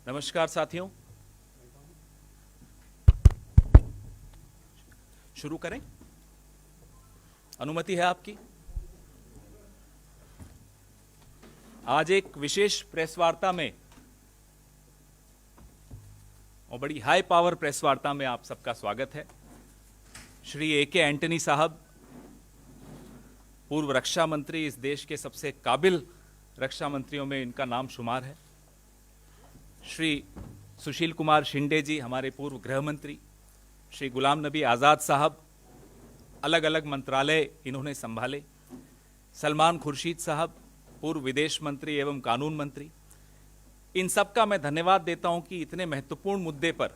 नमस्कार साथियों, शुरू करें। अनुमति है आपकी। आज एक विशेष प्रेस वार्ता में और बड़ी हाई पावर प्रेस वार्ता में आप सबका स्वागत है। श्री ए.के. एंटनी साहब, पूर्व रक्षा मंत्री, इस देश के सबसे काबिल रक्षा मंत्रियों में इनका नाम शुमार है। श्री सुशील कुमार शिंदे जी, हमारे पूर्व गृह मंत्री। श्री गुलाम नबी आज़ाद साहब, अलग अलग मंत्रालय इन्होंने संभाले। सलमान खुर्शीद साहब, पूर्व विदेश मंत्री एवं कानून मंत्री। इन सब का मैं धन्यवाद देता हूं कि इतने महत्वपूर्ण मुद्दे पर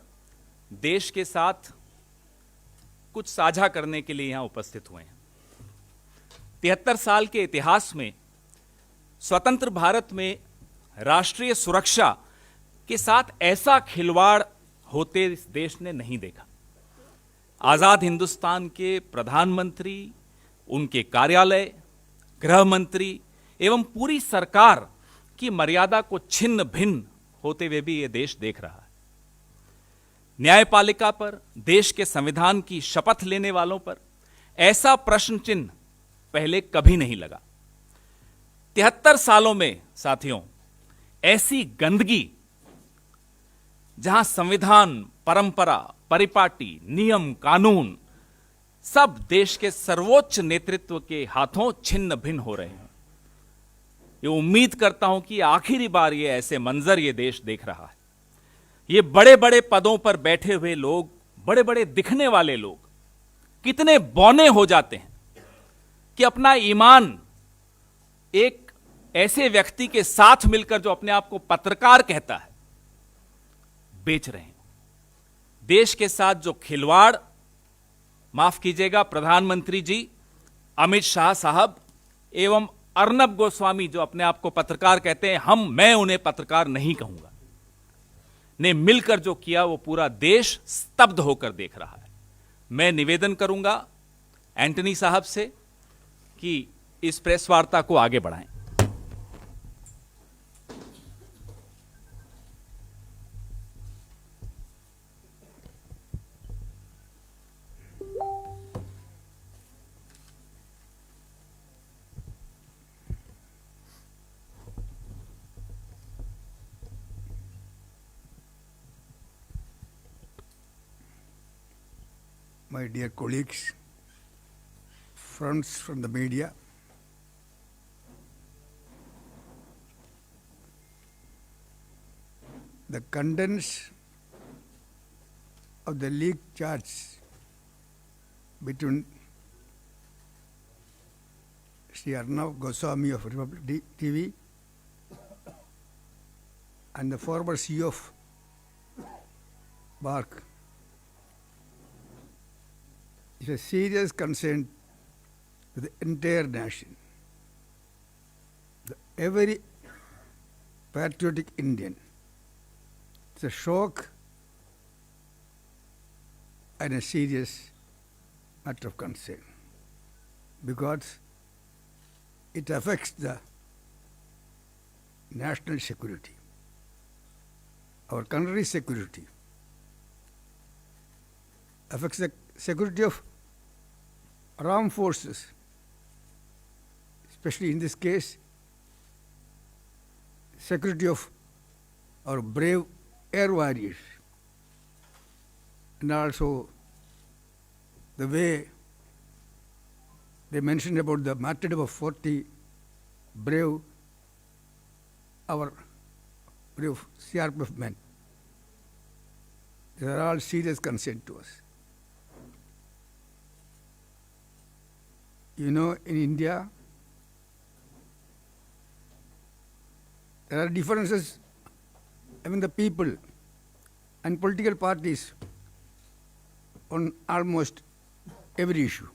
देश के साथ कुछ साझा करने के लिए यहां उपस्थित हुए हैं। 73 साल के इतिहास में स्वतंत्र भारत में राष्ट्रीय सुरक्षा के साथ ऐसा खिलवाड़ होते इस देश ने नहीं देखा। आजाद हिंदुस्तान के प्रधानमंत्री, उनके कार्यालय, गृह मंत्री एवं पूरी सरकार की मर्यादा को छिन्न भिन्न होते हुए भी यह देश देख रहा है। न्यायपालिका पर, देश के संविधान की शपथ लेने वालों पर ऐसा प्रश्न चिन्ह पहले कभी नहीं लगा। 73 सालों में साथियों, ऐसी गंदगी जहां संविधान, परंपरा, परिपाटी, नियम, कानून सब देश के सर्वोच्च नेतृत्व के हाथों छिन्न भिन्न हो रहे हैं। ये उम्मीद करता हूं कि आखिरी बार ये ऐसे मंजर ये देश देख रहा है। ये बड़े बड़े पदों पर बैठे हुए लोग, बड़े बड़े दिखने वाले लोग कितने बौने हो जाते हैं कि अपना ईमान एक ऐसे व्यक्ति के साथ मिलकर, जो अपने आप को पत्रकार कहता है, बेच रहे हैं। देश के साथ जो खिलवाड़, माफ कीजिएगा प्रधानमंत्री जी, अमित शाह साहब एवं अर्नब गोस्वामी, जो अपने आप को पत्रकार कहते हैं, मैं उन्हें पत्रकार नहीं कहूंगा, ने मिलकर जो किया वो पूरा देश स्तब्ध होकर देख रहा है। मैं निवेदन करूंगा एंटनी साहब से कि इस प्रेस वार्ता को आगे बढ़ाएं। My dear colleagues, friends from the media, the contents of the leaked charts between Sri Arnab Goswami of Republic TV and the former CEO of BARC is a serious concern to the entire nation. Every patriotic Indian. It's a shock and a serious matter of concern because it affects the national security, our country's security, affects the security of armed forces, especially in this case, security of our brave air warriors, and also the way they mentioned about the martyrdom of 40 brave, our brave CRPF men. They are all serious concern to us. You know, in India, there are differences among the people and political parties on almost every issue.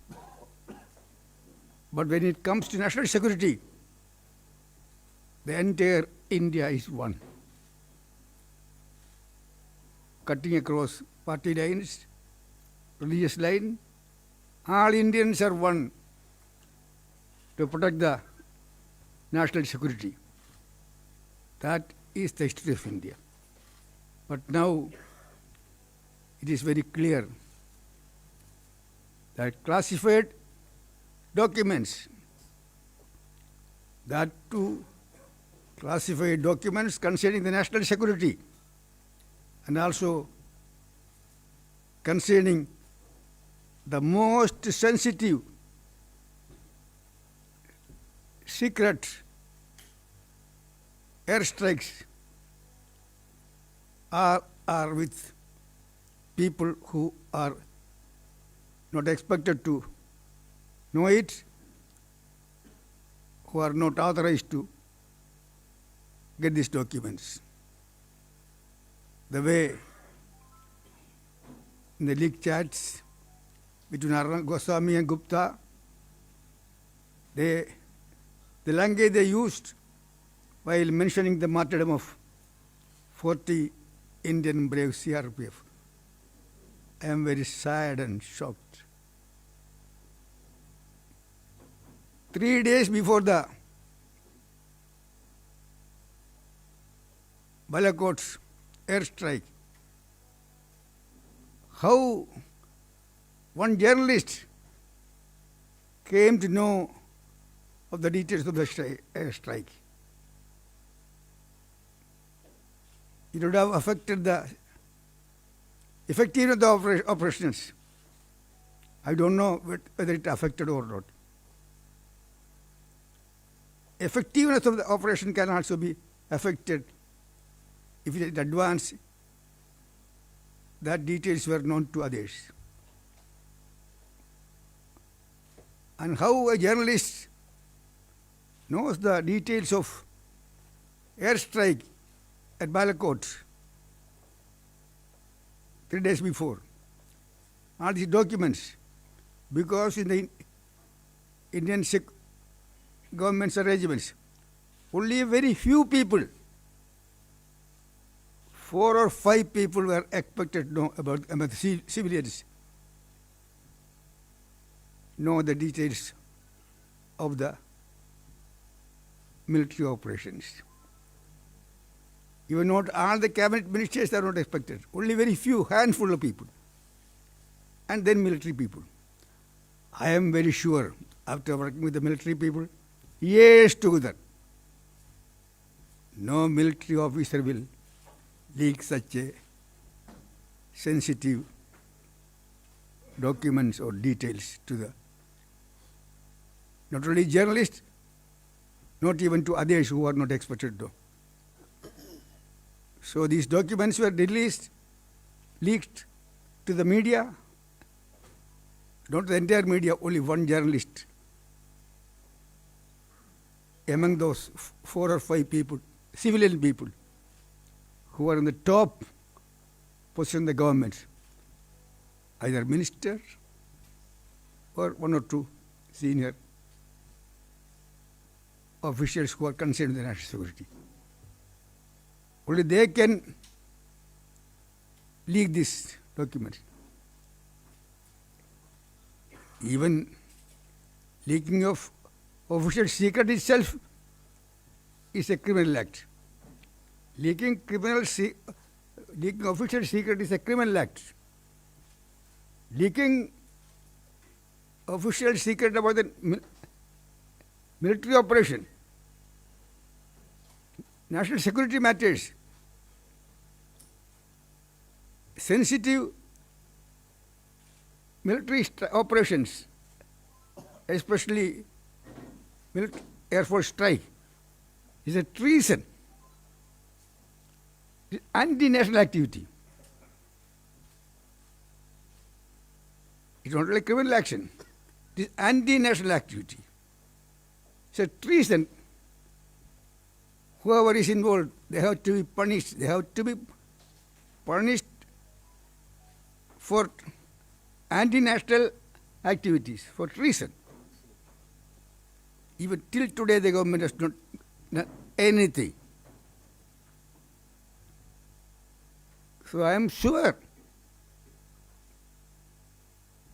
But when it comes to national security, the entire India is one. Cutting across party lines, religious line, all Indians are one to protect the national security. That is the history of India. But now it is very clear that classified documents, that too classified documents concerning the national security and also concerning the most sensitive secret airstrikes are with people who are not expected to know it, who are not authorized to get these documents. The way in the leaked chats between Arnab Goswami and Gupta, the language they used while mentioning the martyrdom of 40 Indian brave CRPF, I am very sad and shocked. 3 days before the Balakot's airstrike, how one journalist came to know of the details of the airstrike. It would have affected the effectiveness of the operations. I don't know whether it affected or not. Effectiveness of the operation can also be affected if in advance that details were known to others. And how a journalist knows the details of airstrike at Balakot 3 days before. All these documents, because in the Indian government's arrangements, only very few people, 4 or 5 people were expected to know about the civilians, know the details of the military operations. Even not all the cabinet ministers are not expected. Only very few, handful of people. And then military people. I am very sure, after working with the military people, years together, no military officer will leak such a sensitive documents or details to the not only journalists, not even to others who are not expected to. So these documents were released, leaked to the media, not the entire media, only one journalist among those 4 or 5 people, civilian people, who are in the top position in the government, either minister or 1 or 2 senior officials who are concerned with the national security. Only they can leak this document. Even leaking of official secret itself is a criminal act. Leaking official secret is a criminal act. Leaking official secret about the military operation, national security matters, sensitive military operations, especially Air Force strike, is a treason, anti-national activity. It's not like criminal action. It is anti-national activity. It's a treason. Whoever is involved, they have to be punished. They have to be punished for anti-national activities, for treason. Even till today, the government has not done anything. So I am sure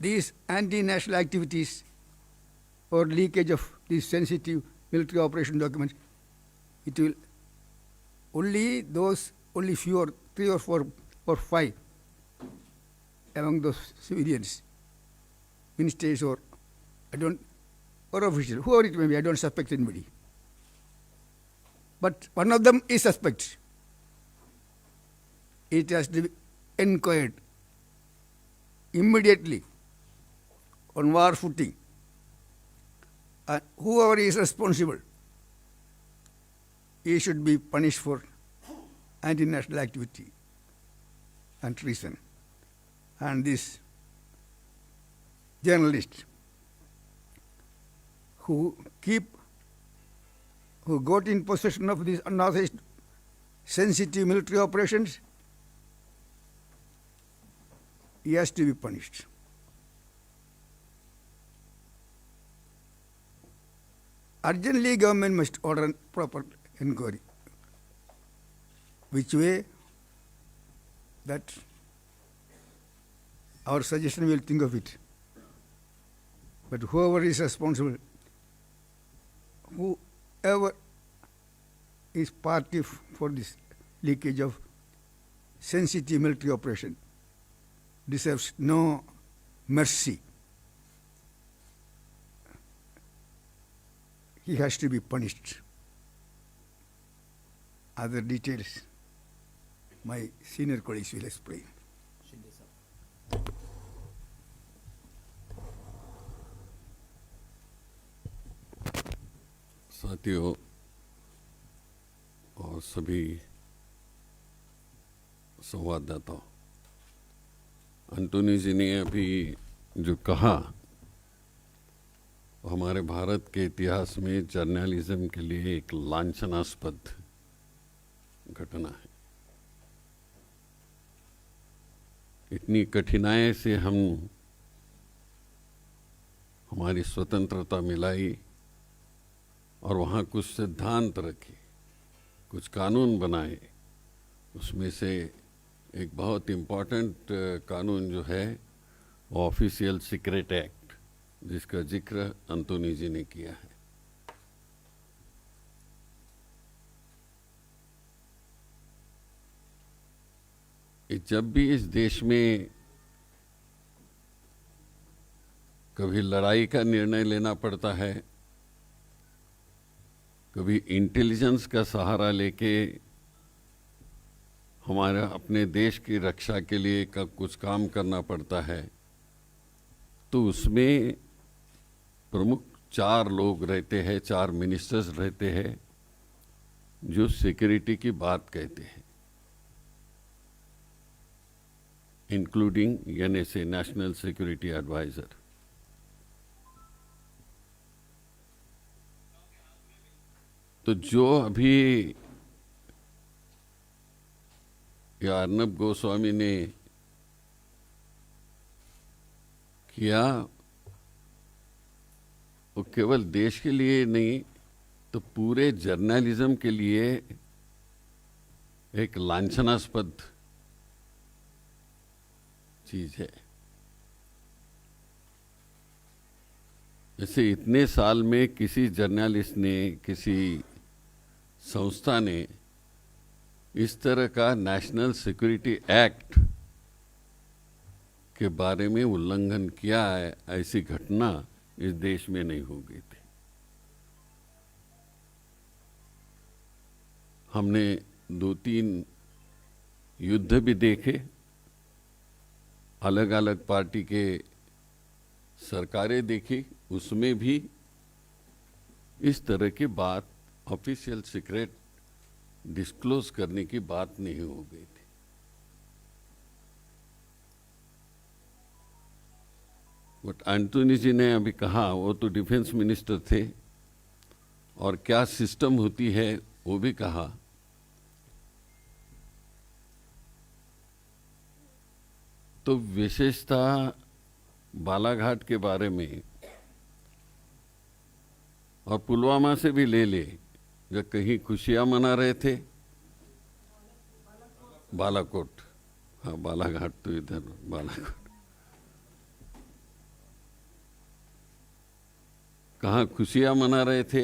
these anti-national activities or leakage of these sensitive military operation documents, it will only few or 3 or 4 or 5 among those civilians, ministers or officials, whoever it may be, I don't suspect anybody. But one of them is suspect. It has to be inquired immediately on war footing. And whoever is responsible, he should be punished for anti-national activity and treason. And this journalist who got in possession of these unauthorized sensitive military operations, he has to be punished. Urgently, government must order proper inquiry. Which way? That our suggestion will think of it. But whoever is responsible, whoever is party for this leakage of sensitive military operation deserves no mercy. He has to be punished. Other details my senior colleagues will explain. साथियों और सभी संवाददाताओं, एंटोनी जी ने अभी जो कहा हमारे भारत के इतिहास में जर्नलिज्म के लिए एक लांछनास्पद घटना है। इतनी कठिनाई से हमारी स्वतंत्रता मिलाई और वहाँ कुछ सिद्धांत रखे, कुछ कानून बनाए। उसमें से एक बहुत इम्पोर्टेंट कानून जो है ऑफिशियल सीक्रेट एक्ट, जिसका जिक्र एंटोनी जी ने किया है। जब भी इस देश में कभी लड़ाई का निर्णय लेना पड़ता है, कभी इंटेलिजेंस का सहारा लेके हमारे अपने देश की रक्षा के लिए कुछ काम करना पड़ता है, तो उसमें प्रमुख 4 लोग रहते हैं, 4 मिनिस्टर्स रहते हैं जो सिक्योरिटी की बात कहते हैं, including NSA, national security adviser. तो जो अभी या अर्नब गोस्वामी ने किया, वो केवल देश के लिए नहीं तो पूरे जर्नलिज्म के लिए एक लांछनास्पद चीज है। जैसे इतने साल में किसी जर्नलिस्ट ने, किसी संस्था ने इस तरह का नेशनल सिक्योरिटी एक्ट के बारे में उल्लंघन किया है, ऐसी घटना इस देश में नहीं हो गई थी। हमने 2-3 युद्ध भी देखे, अलग अलग पार्टी के सरकारें देखी, उसमें भी इस तरह की बात, ऑफिशियल सीक्रेट डिस्क्लोज करने की बात नहीं हो गई थी। बट एंटोनी जी ने अभी कहा, वो तो डिफेंस मिनिस्टर थे और क्या सिस्टम होती है वो भी कहा। तो विशेषता बालाघाट के बारे में और पुलवामा से भी ले ले, जब कहीं खुशियां मना रहे थे, बालाकोट, हाँ बालाघाट तो इधर, बालाकोट कहाँ खुशियां मना रहे थे,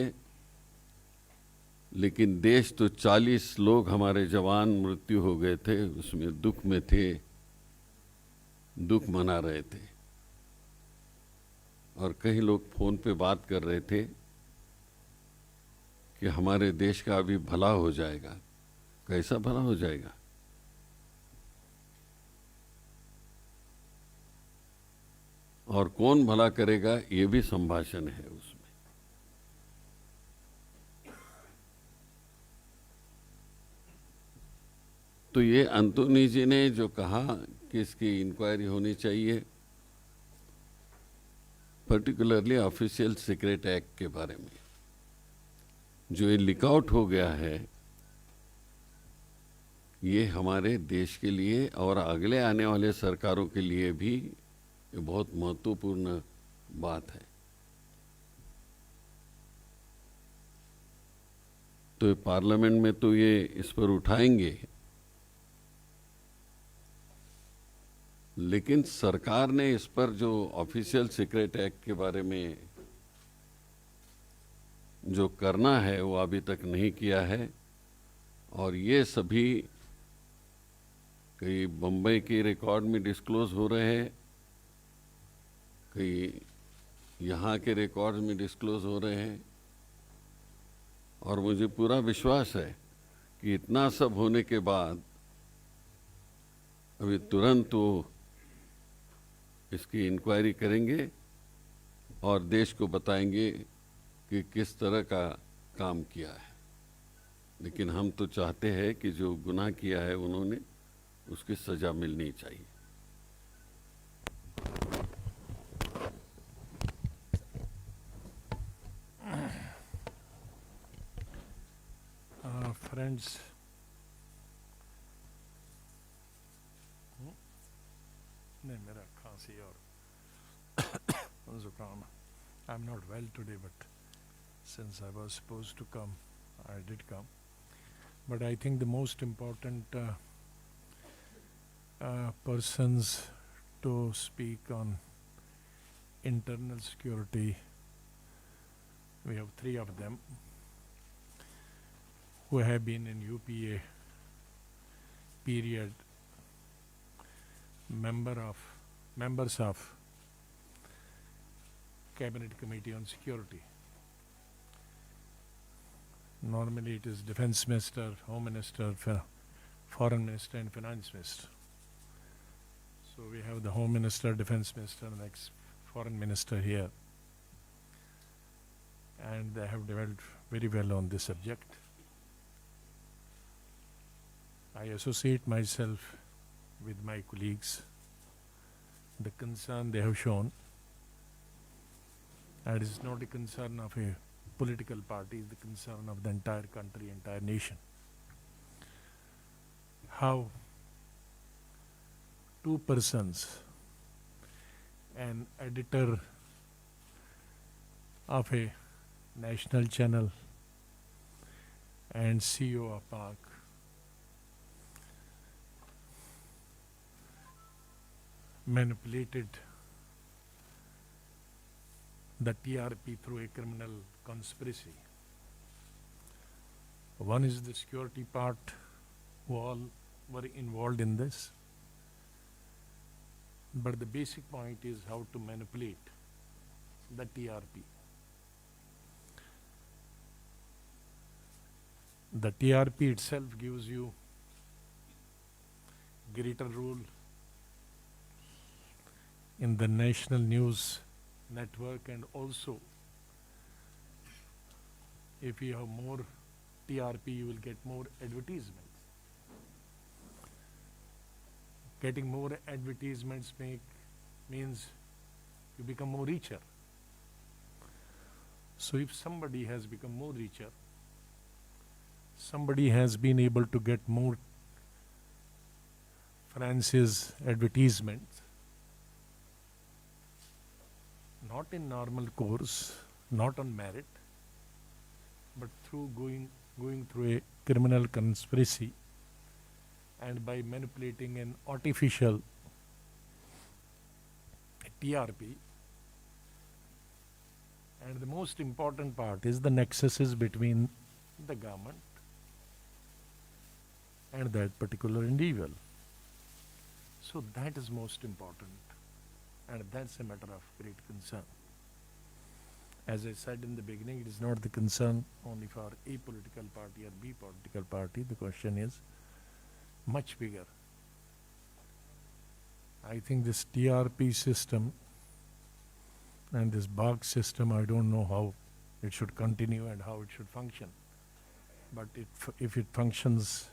लेकिन देश तो 40 लोग हमारे जवान मृत्यु हो गए थे, उसमें दुख में थे, दुख मना रहे थे। और कई लोग फोन पे बात कर रहे थे कि हमारे देश का अभी भला हो जाएगा। कैसा भला हो जाएगा? और कौन भला करेगा, ये भी संभाषण है उसमें। तो ये अंतोनी जी ने जो कहा कि इसकी इंक्वायरी होनी चाहिए, पर्टिकुलरली ऑफिशियल सीक्रेट एक्ट के बारे में जो ये लीक आउट हो गया है, ये हमारे देश के लिए और अगले आने वाले सरकारों के लिए भी ये बहुत महत्वपूर्ण बात है। तो पार्लियामेंट में तो ये इस पर उठाएंगे, लेकिन सरकार ने इस पर जो ऑफिशियल सीक्रेट एक्ट के बारे में जो करना है वो अभी तक नहीं किया है। और ये सभी कई बम्बई के रिकॉर्ड में डिस्क्लोज हो रहे हैं, कई यहाँ के रिकॉर्ड में डिस्क्लोज हो रहे हैं। और मुझे पूरा विश्वास है कि इतना सब होने के बाद अभी तुरंत वो इसकी इंक्वायरी करेंगे और देश को बताएंगे कि किस तरह का काम किया है। लेकिन हम तो चाहते हैं कि जो गुनाह किया है उन्होंने, उसकी सजा मिलनी चाहिए। Friends, नहीं मेरा खांसी और जुकाम। I'm not well today, but since I was supposed to come, I did come. But I think the most important persons to speak on internal security, we have three of them who have been in UPA period, members of Cabinet Committee on Security. Normally it is Defense Minister, Home Minister, Foreign Minister and Finance Minister. So we have the Home Minister, Defense Minister and ex-Foreign Minister here. And they have developed very well on this subject. I associate myself with my colleagues. The concern they have shown, and it is not a concern of a political party, it's the concern of the entire country, entire nation. How two persons, an editor of a national channel and CEO of PAC, manipulated the TRP through a criminal conspiracy. One is the security part, who all were involved in this. But the basic point is how to manipulate the TRP. The TRP itself gives you greater role in the national news network, and also if you have more TRP you will get more advertisements. Getting more advertisements means you become more richer. So if somebody has become more richer, somebody has been able to get more France's advertisements, not in normal course, not on merit, but through going through a criminal conspiracy and by manipulating an artificial TRP. And the most important part is the nexuses between the government and that particular individual. So that is most important, and that's a matter of great concern. As I said in the beginning, it is not the concern only for a political party or B political party. The question is much bigger. I think this TRP system and this box system, I don't know how it should continue and how it should function. But if it functions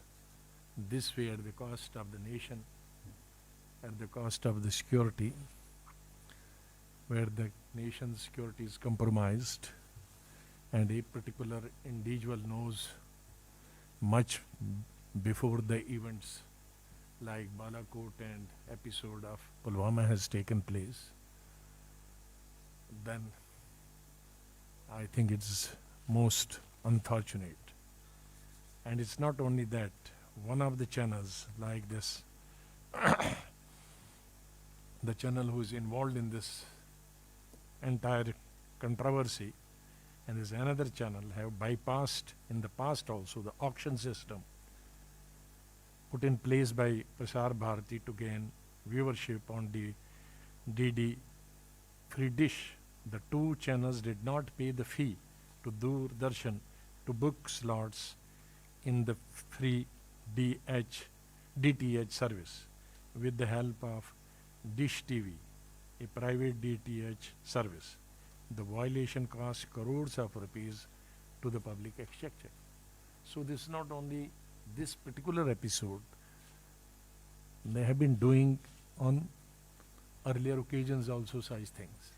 this way at the cost of the nation, at the cost of the security, where the nation's security is compromised and a particular individual knows much before the events like Balakot and episode of Pulwama has taken place, then I think it's most unfortunate. And it's not only that, one of the channels like this, the channel who is involved in this entire controversy, and there's another channel have bypassed in the past also the auction system put in place by Prasar Bharati to gain viewership on the DD free dish. The two channels did not pay the fee to Doordarshan to book slots in the free DTH service with the help of Dish TV, a private DTH service. The violation cost crores of rupees to the public exchequer. So this is not only this particular episode, they have been doing on earlier occasions also such things.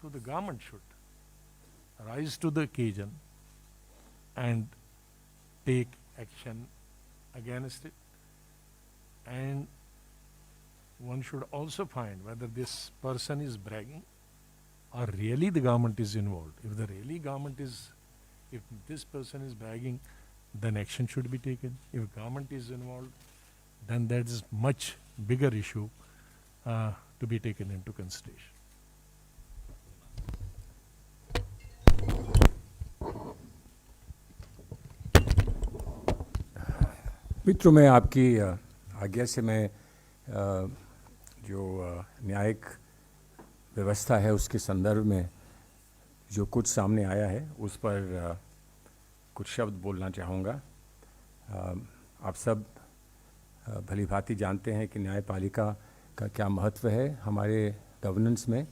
So the government should rise to the occasion and take action against it. And one should also find whether this person is bragging or really the government is involved. If this person is bragging, then action should be taken. If government is involved, then that is much bigger issue to be taken into consideration. मित्रों, मैं आपकी आज्ञा से मैं जो न्यायिक व्यवस्था है उसके संदर्भ में जो कुछ सामने आया है उस पर कुछ शब्द बोलना चाहूँगा। आप सब भली भांति जानते हैं कि न्यायपालिका का क्या महत्व है हमारे गवर्नेंस में,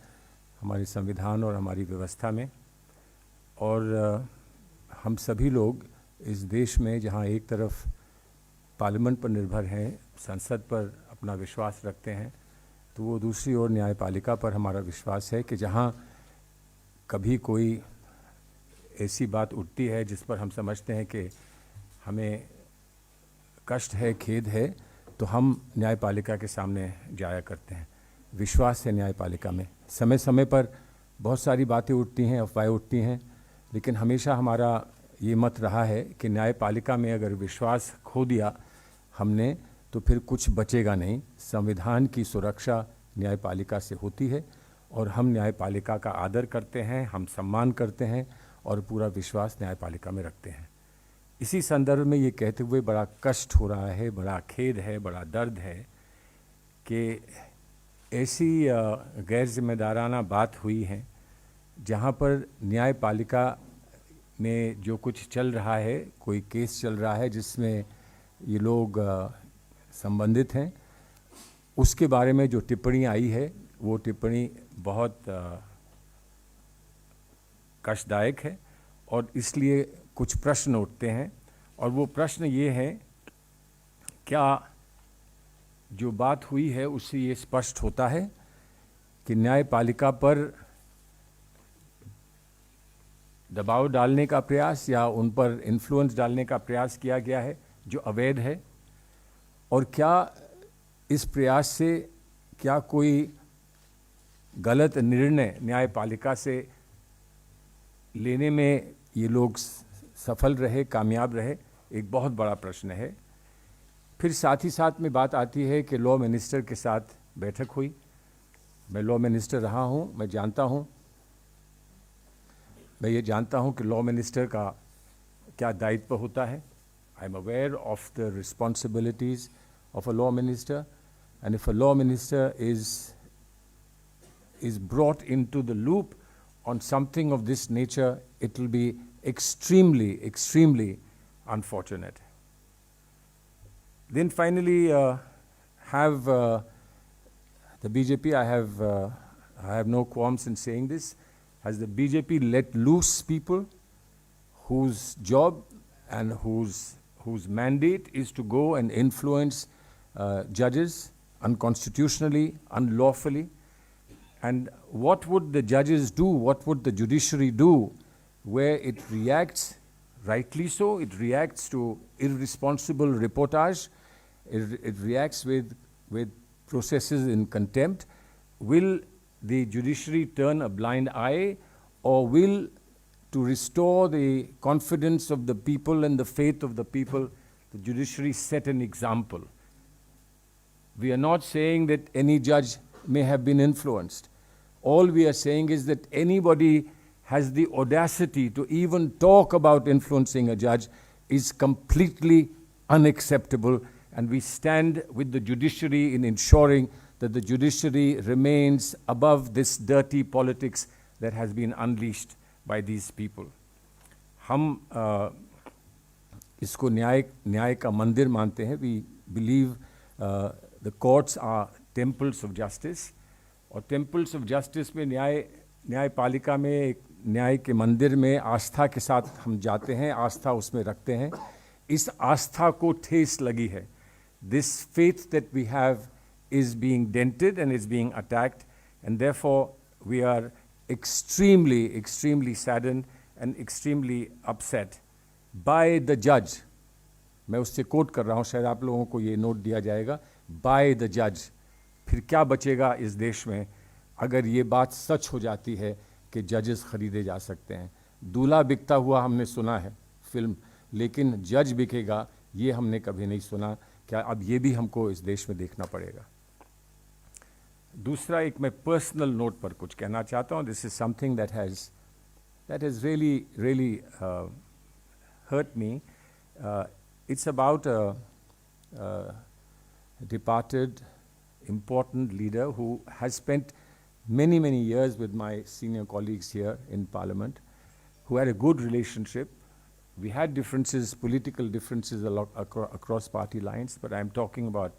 हमारे संविधान और हमारी व्यवस्था में। और हम सभी लोग इस देश में जहाँ एक तरफ पार्लियामेंट पर निर्भर हैं, संसद पर अपना विश्वास रखते हैं, तो वो दूसरी ओर न्यायपालिका पर हमारा विश्वास है कि जहाँ कभी कोई ऐसी बात उठती है जिस पर हम समझते हैं कि हमें कष्ट है, खेद है, तो हम न्यायपालिका के सामने जाया करते हैं। विश्वास है न्यायपालिका में। समय समय पर बहुत सारी बातें उठती हैं, अफवाहें उठती हैं, लेकिन हमेशा हमारा ये मत रहा है कि न्यायपालिका में अगर विश्वास खो दिया हमने तो फिर कुछ बचेगा नहीं। संविधान की सुरक्षा न्यायपालिका से होती है और हम न्यायपालिका का आदर करते हैं, हम सम्मान करते हैं और पूरा विश्वास न्यायपालिका में रखते हैं। इसी संदर्भ में ये कहते हुए बड़ा कष्ट हो रहा है, बड़ा खेद है, बड़ा दर्द है कि ऐसी गैर जिम्मेदाराना बात हुई है जहाँ पर न्यायपालिका में जो कुछ चल रहा है, कोई केस चल रहा है जिसमें ये लोग संबंधित हैं, उसके बारे में जो टिप्पणी आई है वो टिप्पणी बहुत कष्टदायक है और इसलिए कुछ प्रश्न उठते हैं। और वो प्रश्न ये है, क्या जो बात हुई है उससे ये स्पष्ट होता है कि न्यायपालिका पर दबाव डालने का प्रयास या उन पर इन्फ्लुएंस डालने का प्रयास किया गया है जो अवैध है, और क्या इस प्रयास से क्या कोई गलत निर्णय न्यायपालिका से लेने में ये लोग सफल रहे, कामयाब रहे, एक बहुत बड़ा प्रश्न है। फिर साथ ही साथ में बात आती है कि लॉ मिनिस्टर के साथ बैठक हुई। मैं लॉ मिनिस्टर रहा हूँ, मैं जानता हूँ, मैं ये जानता हूँ कि लॉ मिनिस्टर का क्या दायित्व होता है. I am aware of the responsibilities of a law minister, and if a law minister is brought into the loop on something of this nature, it will be extremely unfortunate. Then finally, have the BJP, I have no qualms in saying this, has the BJP let loose people whose job and whose mandate is to go and influence judges unconstitutionally, unlawfully. And what would the judges do? What would the judiciary do where it reacts, rightly so, it reacts to irresponsible reportage, it reacts with processes in contempt? Will the judiciary turn a blind eye, or will, to restore the confidence of the people and the faith of the people, the judiciary set an example? We are not saying that any judge may have been influenced. All we are saying is that anybody has the audacity to even talk about influencing a judge is completely unacceptable, and we stand with the judiciary in ensuring that the judiciary remains above this dirty politics that has been unleashed by these people. हम इसको न्याय का मंदिर मानते हैं. We believe the courts are temples of justice, और temples of justice में न्यायपालिका में एक न्याय के मंदिर में आस्था के साथ हम जाते हैं, आस्था उसमें रखते हैं. इस आस्था को ठेस लगी है. This faith that we have is being dented and is being attacked, and therefore we are extremely saddened and extremely upset by the judge. मैं उससे कोट कर रहा हूँ, शायद आप लोगों को ये नोट दिया जाएगा. By the judge. फिर क्या बचेगा इस देश में अगर ये बात सच हो जाती है कि जजेस खरीदे जा सकते हैं? दूल्हा बिकता हुआ हमने सुना है फिल्म, लेकिन जज बिकेगा ये हमने कभी नहीं सुना. क्या अब ये भी हमको इस देश में देखना पड़ेगा? दूसरा, एक मैं पर्सनल नोट पर कुछ कहना चाहता हूँ. This is something that has really hurt me. It's about a departed important leader who has spent many years with my senior colleagues here in Parliament, who had a good relationship. We had differences, political differences across party lines, but I'm talking about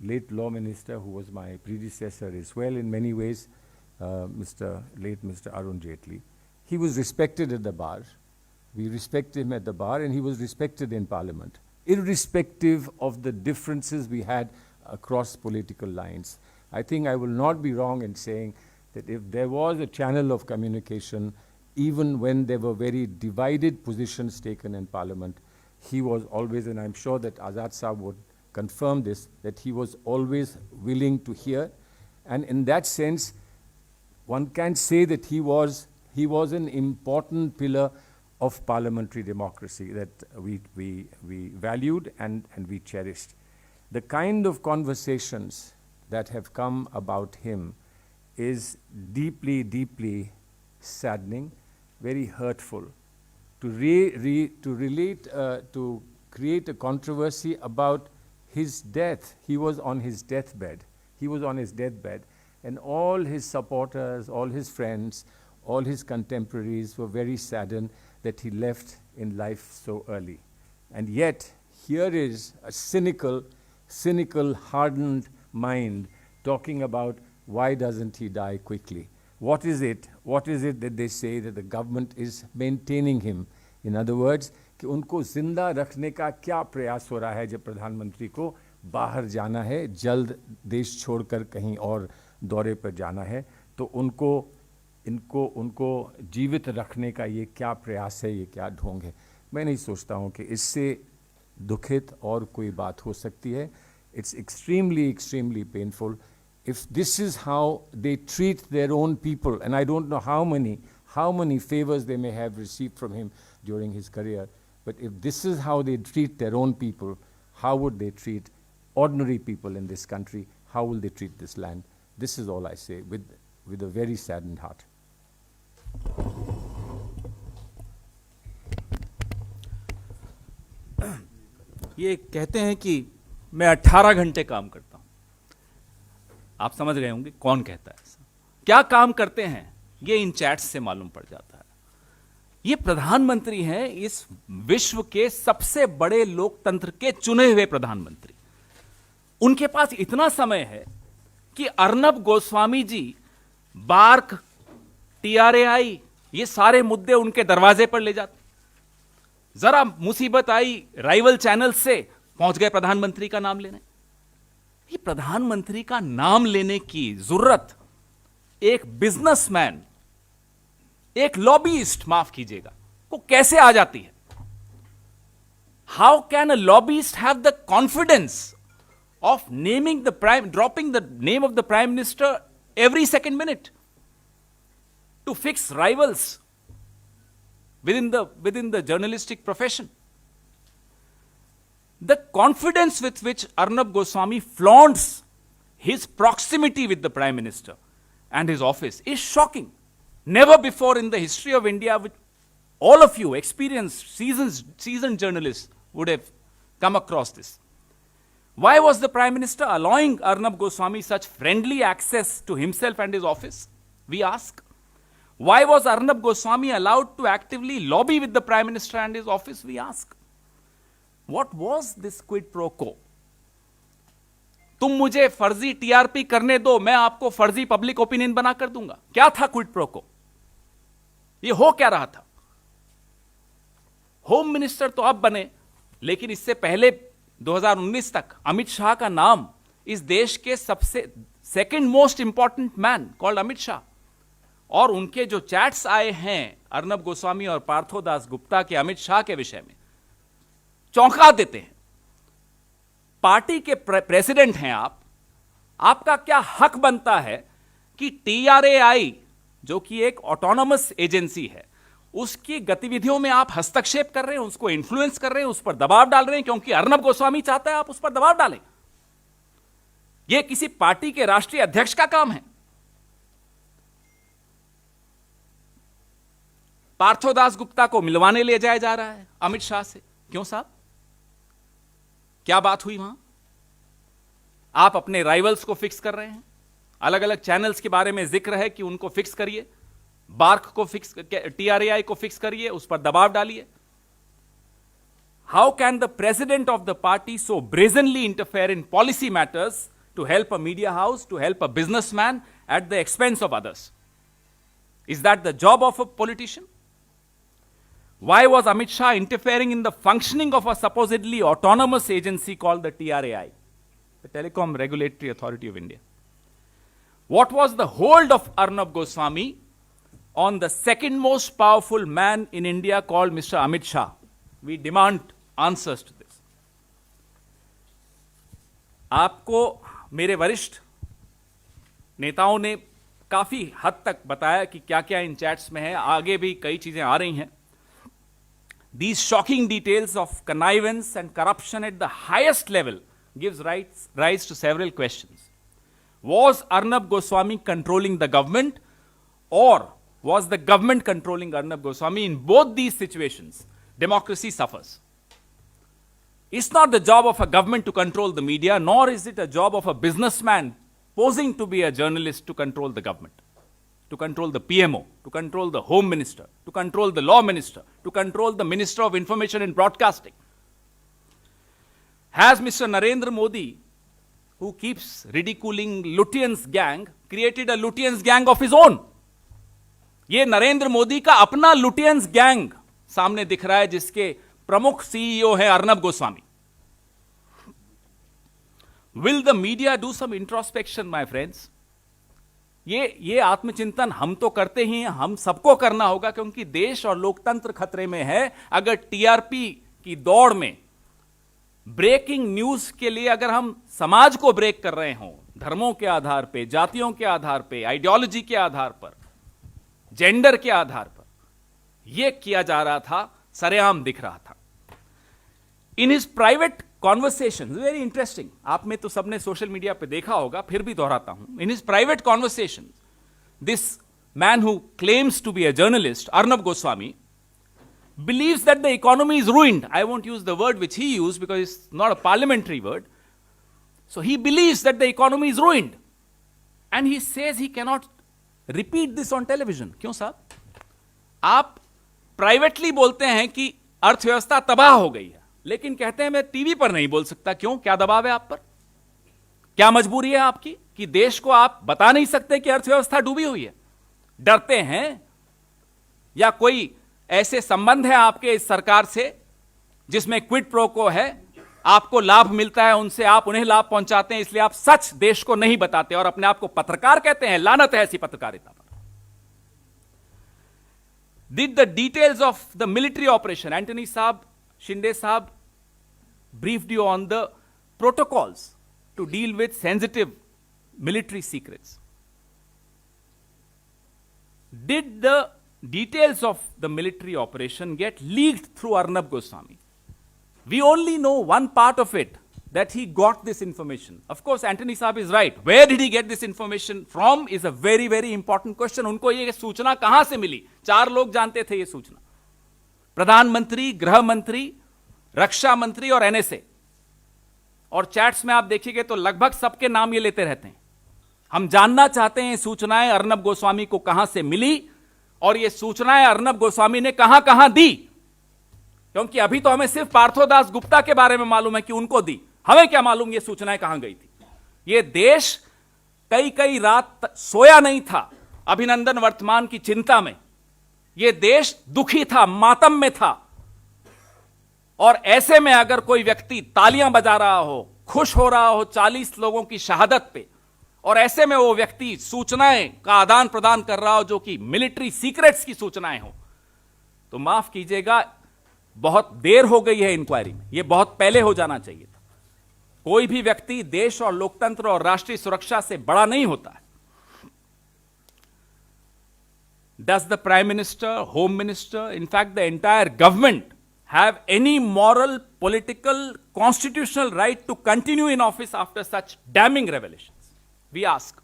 late law minister who was my predecessor as well in many ways, late Mr. Arun Jaitley. He was respected at the bar. We respected him at the bar, and he was respected in Parliament, irrespective of the differences we had across political lines. I think I will not be wrong in saying that if there was a channel of communication, even when there were very divided positions taken in Parliament, he was always, and I'm sure that Azad Saab would confirm this, that he was always willing to hear. And in that sense, one can say that he was an important pillar of parliamentary democracy that we valued and we cherished. The kind of conversations that have come about him is deeply saddening, very hurtful. To create a controversy about his death. He was on his deathbed. And all his supporters, all his friends, all his contemporaries were very saddened that he left in life so early. And yet, here is a cynical, hardened mind talking about why doesn't he die quickly? What is it that they say that the government is maintaining him? In other words, कि उनको जिंदा रखने का क्या प्रयास हो रहा है जब प्रधानमंत्री को बाहर जाना है, जल्द देश छोड़कर कहीं और दौरे पर जाना है, तो उनको जीवित रखने का ये क्या प्रयास है, ये क्या ढोंग है? मैं नहीं सोचता हूँ कि इससे दुखित और कोई बात हो सकती है. It's extremely painful. If this is how they treat their own people, and I don't know how many favors they may have received from him during his career, but if this is how they treat their own people, how would they treat ordinary people in this country? How will they treat this land? This is all I say with a very saddened heart. ये कहते हैं कि मैं 18 घंटे काम करता हूं। आप समझ गए होंगे कौन कहता है ऐसा, क्या काम करते हैं, ये इन चैट्स से मालूम पड़ जाता है। ये प्रधानमंत्री हैं इस विश्व के सबसे बड़े लोकतंत्र के चुने हुए प्रधानमंत्री। उनके पास इतना समय है कि अर्नब गोस्वामी जी, बार्क, टीआरएआई, ये सारे मुद्दे उनके दरवाजे पर ले जाते। जरा मुसीबत आई राइवल चैनल से पहुंच गए प्रधानमंत्री का नाम लेने। ये प्रधानमंत्री का नाम लेने की जरूरत एक बिजनेसमैन, एक लॉबीइस्ट, माफ कीजिएगा, को कैसे आ जाती है? How can a lobbyist have the confidence of dropping the name of the Prime Minister every second minute to fix rivals within the journalistic profession? The confidence with which Arnab Goswami flaunts his proximity with the Prime Minister and his office is shocking. Never before in the history of India, with all of you experienced, seasoned journalists would have come across this. Why was the Prime Minister allowing Arnab Goswami such friendly access to himself and his office? We ask. Why was Arnab Goswami allowed to actively lobby with the Prime Minister and his office? We ask. What was this quid pro quo? तुम मुझे फर्जी TRP करने दो, मैं आपको फर्जी public opinion बना कर दूंगा। क्या था क्विड प्रो को? ये हो क्या रहा था? होम मिनिस्टर तो अब बने, लेकिन इससे पहले 2019 तक अमित शाह का नाम इस देश के सबसे second most important man called Amit Shah, और उनके जो चैट्स आए हैं अर्नब गोस्वामी और पार्थोदास गुप्ता के अमित शाह के विषय में, चौंका देते हैं। पार्टी के प्रेसिडेंट हैं आप, आपका क्या हक बनता है कि टीआरएआई, जो कि एक ऑटोनोमस एजेंसी है, उसकी गतिविधियों में आप हस्तक्षेप कर रहे हैं, उसको इन्फ्लुएंस कर रहे हैं, उस पर दबाव डाल रहे हैं, क्योंकि अर्नब गोस्वामी चाहता है आप उस पर दबाव डालें। यह किसी पार्टी के राष्ट्रीय अध्यक्ष का काम है। पार्थोदास गुप्ता को मिलवाने ले जाया जा रहा है अमित शाह से। क्यों साहब, क्या बात हुई वहां? आप अपने राइवल्स को फिक्स कर रहे हैं। अलग अलग चैनल्स के बारे में जिक्र है कि उनको फिक्स करिए, बार्क को फिक्स, टीआरएआई को फिक्स करिए, उस पर दबाव डालिए। How can the president of the party so brazenly interfere in policy matters to help a media house, to help a businessman at the expense of others? Is that the job of a politician? Why was Amit Shah interfering in the functioning of a supposedly autonomous agency called the TRAI, the Telecom Regulatory Authority of India? What was the hold of Arnab Goswami on the second most powerful man in India called Mr. Amit Shah? We demand answers to this. आपको मेरे वरिष्ठ नेताओं ने काफी हद तक बताया कि क्या क्या इन चैट्स में है, आगे भी कई चीजें आ रही हैं। These shocking details of connivance and corruption at the highest level gives rise to several questions. Was Arnab Goswami controlling the government, or was the government controlling Arnab Goswami? In both these situations, democracy suffers. It's not the job of a government to control the media, nor is it a job of a businessman posing to be a journalist to control the government, to control the PMO, to control the Home Minister, to control the Law Minister, to control the Minister of Information and Broadcasting. Has Mr. Narendra Modi, who keeps ridiculing Lutyens gang, created a Lutyens gang of his own? ये नरेंद्र मोदी का अपना Lutyens gang सामने दिख रहा है, जिसके प्रमुख CEO है Arnab Goswami. Will the media do some introspection, my friends? ये आत्मचिंतन हम तो करते ही हैं, हम सबको करना होगा, क्योंकि देश और लोकतंत्र खतरे में है। अगर टीआरपी की दौड़ में ब्रेकिंग न्यूज के लिए अगर हम समाज को ब्रेक कर रहे हों, धर्मों के आधार पे, जातियों के आधार पे, आइडियोलॉजी के आधार पर, जेंडर के आधार पर यह किया जा रहा था, सरेआम दिख रहा था। इन his private conversation, very interesting, आप में तो सबने सोशल मीडिया पे देखा होगा, फिर भी दोहराता हूं। In his private conversation, this man who claims to be a journalist, Arnab Goswami, believes that the economy is ruined. I won't use the word which he used because it's not a parliamentary word. So he believes that the economy is ruined. And he says he cannot repeat this on television. क्यों साहब? आप privately बोलते हैं कि अर्थव्यवस्था तबाह हो गई है, लेकिन कहते हैं मैं टीवी पर नहीं बोल सकता. क्यों? क्या दबाव है आप पर? क्या मजबूरी है आपकी कि देश को आप बता नहीं सकते कि अर्थव्यवस्था डूबी हुई है? डरते हैं? या कोई ऐसे संबंध है आपके इस सरकार से जिसमें क्विड प्रो को है, आपको लाभ मिलता है उनसे, आप उन्हें लाभ पहुंचाते हैं, इसलिए आप सच देश को नहीं बताते और अपने आप को पत्रकार कहते हैं? लानत है ऐसी पत्रकारिता पर. Did the details of the military operation, Antony Saab, Shinde Saab briefed you on the protocols to deal with sensitive military secrets. Did the details of the military operation get leaked through Arnab Goswami? We only know one part of it, that he got this information. Of course, Antony Saab is right. Where did he get this information from is a very, very important question. उनको ये सूचना कहां से मिली? 4 लोग जानते थे ये सूचना. प्रधानमंत्री, गृह मंत्री, रक्षा मंत्री और एनएसए. और चैट्स में आप देखिएगा तो लगभग सबके नाम ये लेते रहते हैं. हम जानना चाहते हैं सूचनाएं अर्नब गोस्वामी को कहां से मिली और ये सूचनाएं अर्नब गोस्वामी ने कहां कहां दी. क्योंकि अभी तो हमें सिर्फ पार्थोदास गुप्ता के बारे में मालूम है कि उनको दी. हमें क्या मालूम ये सूचनाएं कहां गई थी? ये देश कई कई रात सोया नहीं था अभिनंदन वर्तमान की चिंता में. ये देश दुखी था, मातम में था. और ऐसे में अगर कोई व्यक्ति तालियां बजा रहा हो, खुश हो रहा हो 40 लोगों की शहादत पे, और ऐसे में वो व्यक्ति सूचनाएं का आदान प्रदान कर रहा हो जो कि मिलिट्री सीक्रेट्स की सूचनाएं हो, तो माफ कीजिएगा, बहुत देर हो गई है इंक्वायरी में. यह बहुत पहले हो जाना चाहिए था. कोई भी व्यक्ति देश और लोकतंत्र और राष्ट्रीय सुरक्षा से बड़ा नहीं होता है. Does the Prime Minister, Home Minister, in fact the entire government have any moral, political, constitutional right to continue in office after such damning revelations? We ask.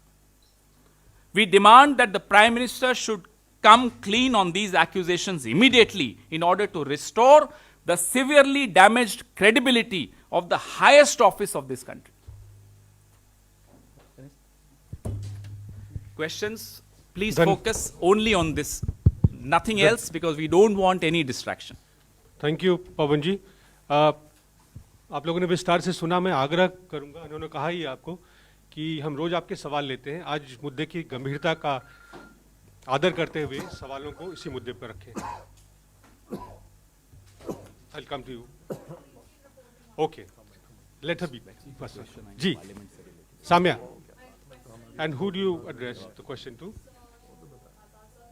We demand that the Prime Minister should come clean on these accusations immediately in order to restore the severely damaged credibility of the highest office of this country. Questions? Please focus only on this, nothing else, because we don't want any distraction. Thank you Pavan ji. आप लोगों ने विस्तार से सुना. मैं आग्रह करूंगा, उन्होंने कहा ही आपको कि हम रोज आपके सवाल लेते हैं. आज मुद्दे की गंभीरता का आदर करते हुए सवालों को इसी मुद्दे पर रखें. I'll come to you. Okay. Let her be back. Ji, Samya. And who do you address the question to?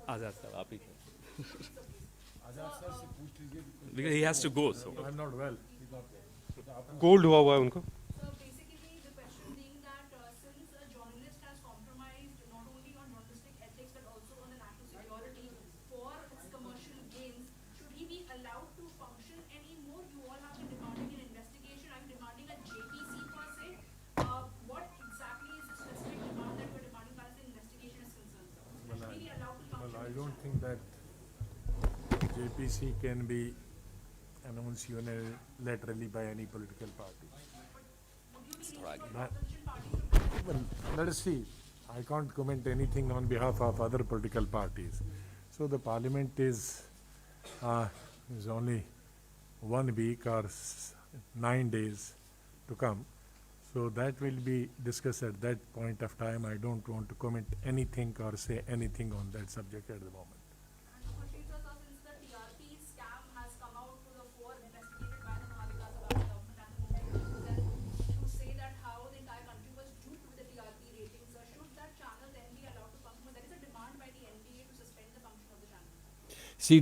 Azad sir, आप ही. Because he has to go, so. I'm not well. Cold हुआ है उनको. So basically, the question being that since a journalist has compromised not only on journalistic ethics but also on the national security for its commercial gains, should he be allowed to function anymore? You all have been demanding an investigation. I'm demanding a JPC per se. What exactly is the specific demand that you're demanding as the investigation is concerned, sir? Should he be allowed to function? Well, I don't think that JPC can be announced unilaterally by any political party. Well, let us see. I can't comment anything on behalf of other political parties. So the parliament is only 1 week or 9 days to come. So that will be discussed at that point of time. I don't want to comment anything or say anything on that subject at the moment. Since the TRP scam has come out to the fore, investigated by the Mahavikas government and the movement, to say that how the entire country was duped with the TRP ratings, should that channel then be allowed to function? There is a demand by the NPA to suspend the function of the channel. See,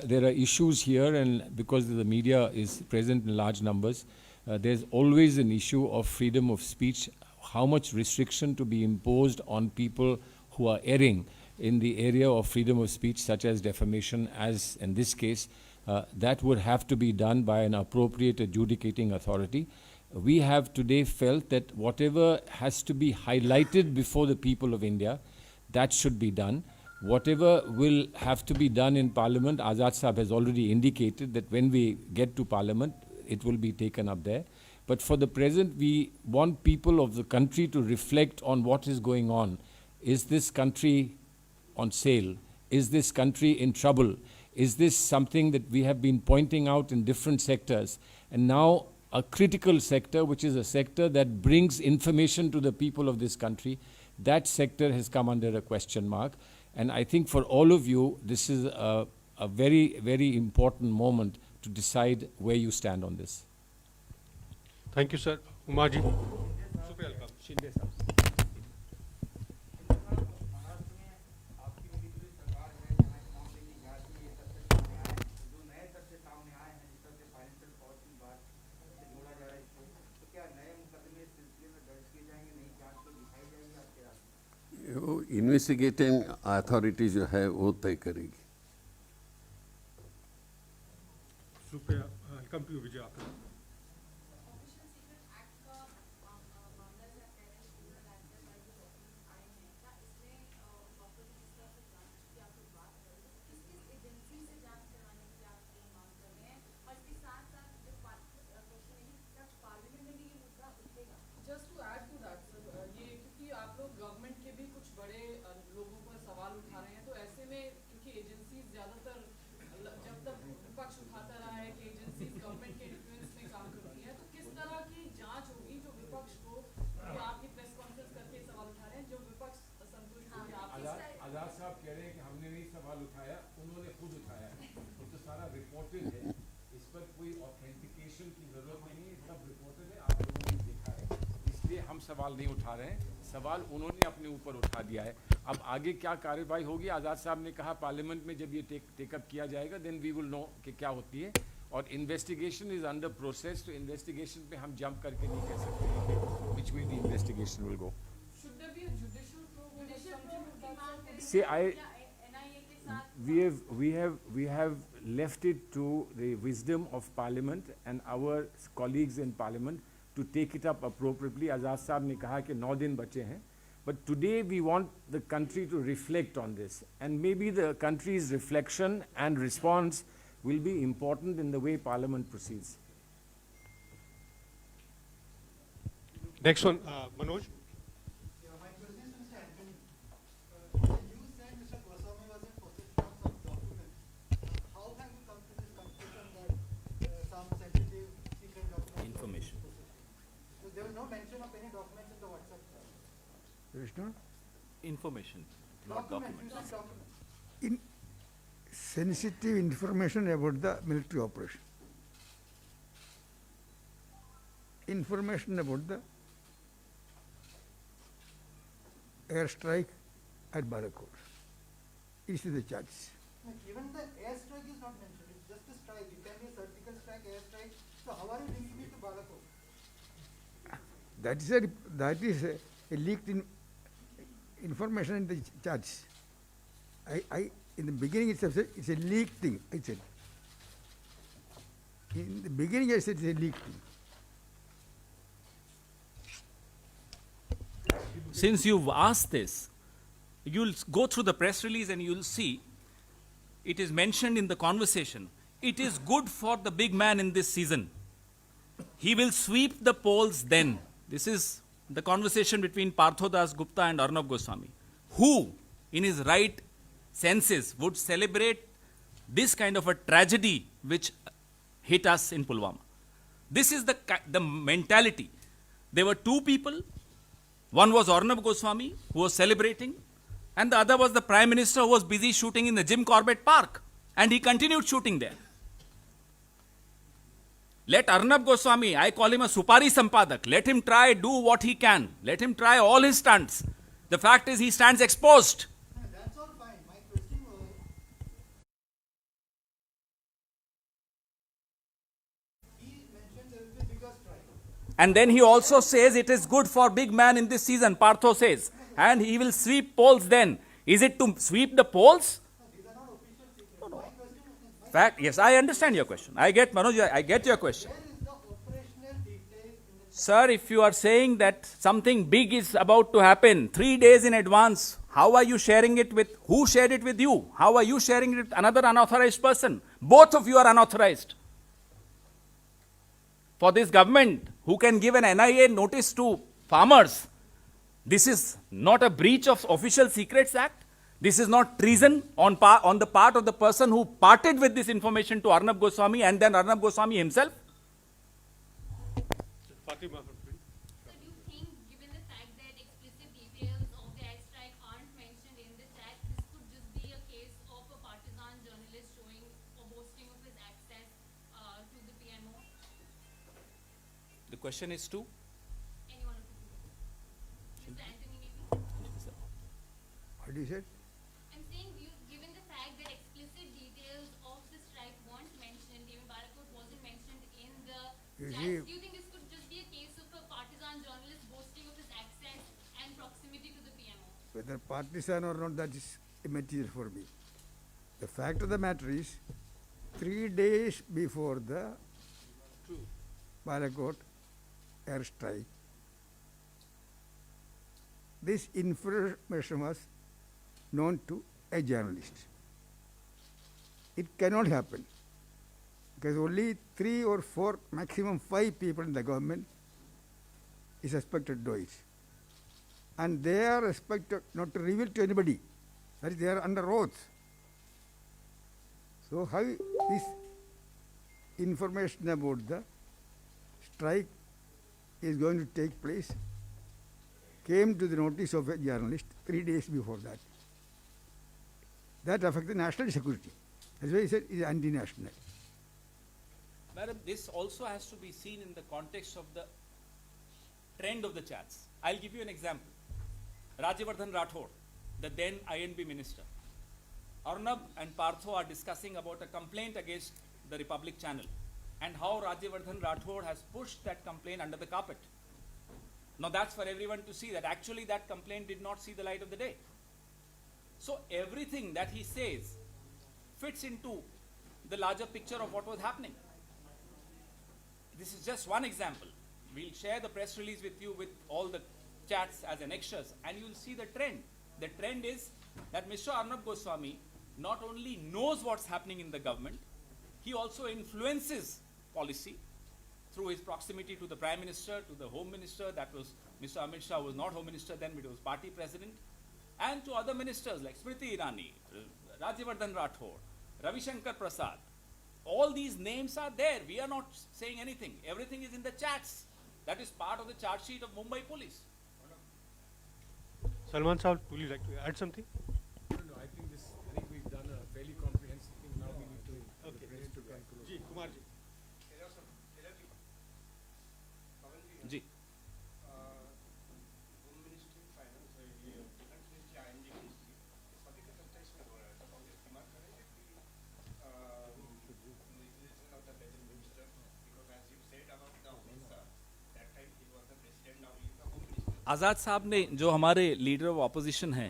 there are issues here, and because the media is present in large numbers, there's always an issue of freedom of speech, how much restriction to be imposed on people who are erring in the area of freedom of speech, such as defamation, as in this case, that would have to be done by an appropriate adjudicating authority. We have today felt that whatever has to be highlighted before the people of India, that should be done. whatever will have to be done in Parliament, Azad Sahab has already indicated that when we get to Parliament, it will be taken up there. But for the present, we want people of the country to reflect on what is going on. Is this country on sale? Is this country in trouble? Is this something that we have been pointing out in different sectors? And now a critical sector, which is a sector that brings information to the people of this country, that sector has come under a question mark. And I think for all of you, this is a very, very important moment to decide where you stand on this. Thank you sir. Uma ji. Supriya welcome. Shinde sahab. Investigating authority जो है वो तय करेगी. Supriya, welcome to you. Vijay आपका. Official secret act का मामला है, parents student act में जो डॉक्यूमेंट्स आए हैं, क्या इसमें प्रॉपर्ली किस तरह से जांच की आप लोग बात कर रहे हो? किस किस एजेंसी से जांच करवाने की आप ये मांग कर रहे हैं? और इसके साथ साथ जो क्वेश्चन है कि क्या पार्लियामेंट में भी ये मुद्दा उठेगा? Just to add to that sir, ये क्योंकि आप लोग गवर्नमेंट के भी कुछ बड़े लोगों पर सवाल उठा रहे हैं, तो ऐसे में क्योंकि एजेंसीज ज्यादातर जब तक विपक्ष उठाता रहा है कि एजेंसीज गवर्नमेंट के इन्फ्लुएंस में काम करती है, तो किस तरह की जांच होगी जो विपक्ष को, कि आप ये प्रेस कॉन्फ्रेंस करके सवाल उठा रहे हैं, जो विपक्ष संतुष्ट हो कि आप आजाद साहब कह रहे हैं कि हमने नहीं सवाल उठाया, उन्होंने खुद उठाया. ये तो सारा रिपोर्टेड है, इस पर कोई ऑथेंटिकेशन की जरूरत नहीं है, सब रिपोर्टेड है, आप लोगों ने देखा है. इसलिए हम सवाल नहीं उठा रहे हैं, सवाल उन्होंने अपने ऊपर उठा दिया है. अब आगे क्या कार्यवाही होगी, आज़ाद साहब ने कहा पार्लियामेंट में जब ये टेकअप किया जाएगा देन वी विल नो कि क्या होती है. और इन्वेस्टिगेशन इज अंडर प्रोसेस, तो इन्वेस्टिगेशन पे हम जंप करके नहीं कह सकते हैं कि which way the investigation will go. Should there be a judicial probe और something of that sort? See, NIA के साथ we have left it to the wisdom of Parliament and our colleagues in Parliament to take it up appropriately. Azad Sahab ने कहा कि 9 दिन बचे हैं. But today we want the country to reflect on this, and maybe the country's reflection and response will be important in the way Parliament proceeds. Next one Manoj. My question is Mr. Anthony. When you said Mr. Goswami was in possession of some documents, how have you come to this conclusion that some sensitive secret documents? Information. So there was no mention of any documents in the WhatsApp. There is no Information, not Documents, you documents. said documents. sensitive information about the military operation. Information about the airstrike at Balakot. It is the charge. No, even the airstrike is not mentioned. It's just a strike. It can be a surgical strike, airstrike. So how are you linking it to Balakot? That is a leaked information in the charge. In the beginning itself said it's a leaked thing. I said. In the beginning I said it's a leaked thing. Since you've asked this, you'll go through the press release and you'll see it is mentioned in the conversation. It is good for the big man in this season. He will sweep the polls then. This is the conversation between Partho Das Gupta and Arnab Goswami. Who, in his right senses, would celebrate this kind of a tragedy which hit us in Pulwama? This is the mentality. There were two people. One was Arnab Goswami, who was celebrating, and the other was the Prime Minister, who was busy shooting in the Jim Corbett Park. And he continued shooting there. Let Arnab Goswami, I call him a Supari Sampadak, let him try, do what he can. Let him try all his stunts. The fact is, he stands exposed. No, that's all fine. My question was, he mentioned there will be bigger strike. And then he also says it is good for big man in this season, Partho says. And he will sweep polls then. Is it to sweep the polls? No, these are not official secrets. My question was, Fact, yes, I understand your question. I get, Manoj, I get your question. where is the operational detail in the Sir, if you are saying that something big is about to happen 3 days in advance, How are you sharing it with, who shared it with you? How are you sharing it with another unauthorized person? Both of you are unauthorized. For this government, who can give an NIA notice to farmers, this is not a breach of Official Secrets Act. This is not treason on the part of the person who parted with this information to Arnab Goswami and then Arnab Goswami himself. Fatima. So do you think, given the fact that explicit details of the airstrike aren't mentioned in the chat, this could just be a case of a partisan journalist showing or boasting of his access to the PMO? The question is to Any one of you? Mr. Anthony, maybe? What did you say? I'm saying, given the fact that explicit details of the strike weren't mentioned, even Barakot wasn't mentioned in the You chat, see- do you think this could just be a case of a partisan journalist boasting of his access and proximity to the PMO? Whether partisan or not, that is immaterial for me. The fact of the matter is, 3 days before the Balakot airstrike, this information was known to a journalist. It cannot happen because only 3 or 4, maximum 5 people in the government is expected to do it. And they are expected not to reveal to anybody. That is, they are under oath. So how this information about the strike is going to take place came to the notice of a journalist 3 days before that. That affects the national security. That's why he said it is anti-national. Madam, this also has to be seen in the context of the trend of the chats. I'll give you an example. Rajyavardhan Rathore, the then INB minister. Arnab and Partho are discussing about a complaint against the Republic channel and how Rajyavardhan Rathore has pushed that complaint under the carpet. Now that's for everyone to see that actually that complaint did not see the light of the day. So everything that he says fits into the larger picture of what was happening. This is just one example. We'll share the press release with you with all the chats as annexures and you'll see the trend. The trend is that Mr. Arnab Goswami not only knows what's happening in the government, he also influences policy through his proximity to the Prime Minister, to the Home Minister. That was Mr. Amit Shah was not Home Minister then, but he was party president, and to other ministers like Smriti Irani, Rajyavardhan Rathore, Ravi Shankar Prasad. All these names are there. We are not saying anything. Everything is in the chats. That is part of the charge sheet of Mumbai Police. Salman Saab, would you like to add something? No, I think we've done a fairly comprehensive thing. Now we need to press to conclude. Ji, Kumar ji. Ji. आज़ाद साहब ने जो हमारे leader of opposition हैं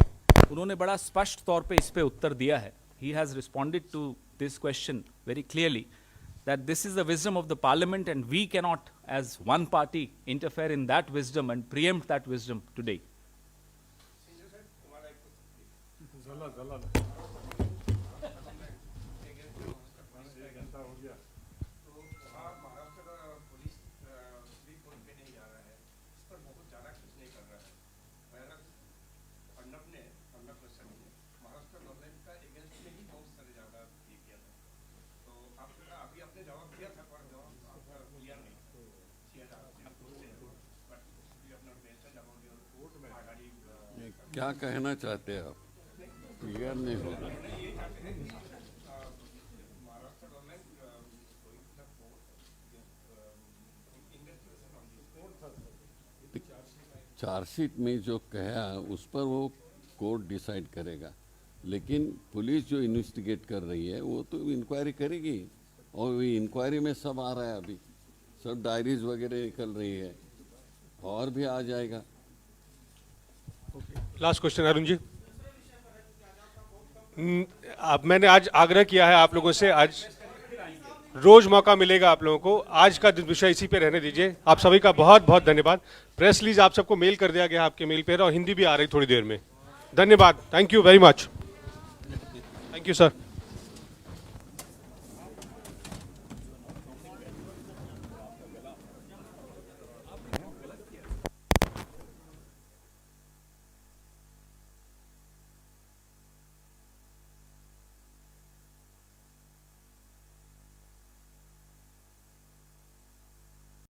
उन्होंने बड़ा स्पष्ट तौर पे इस पे उत्तर दिया है. He has responded to this question very clearly that this is the wisdom of the parliament and we cannot as one party interfere in that wisdom and preempt that wisdom today. क्या कहना चाहते हैं आप? Clear नहीं हो रहा. Chargesheet में जो कहा उस पर वो कोर्ट डिसाइड करेगा, लेकिन पुलिस जो इन्वेस्टिगेट कर रही है वो तो इंक्वायरी करेगी और वो इंक्वायरी में सब आ रहा है. अभी सब डायरीज वगैरह निकल रही है और भी आ जाएगा. Last question Arun ji. अब मैंने आज आग्रह किया है आप लोगों से, आज रोज मौका मिलेगा आप लोगों को. आज का विषय इसी पे रहने दीजिए. आप सभी का बहुत बहुत धन्यवाद. प्रेस रिलीज आप सबको मेल कर दिया गया आपके मेल पे और हिंदी भी आ रही थोड़ी देर में. धन्यवाद, thank you very much, thank you sir.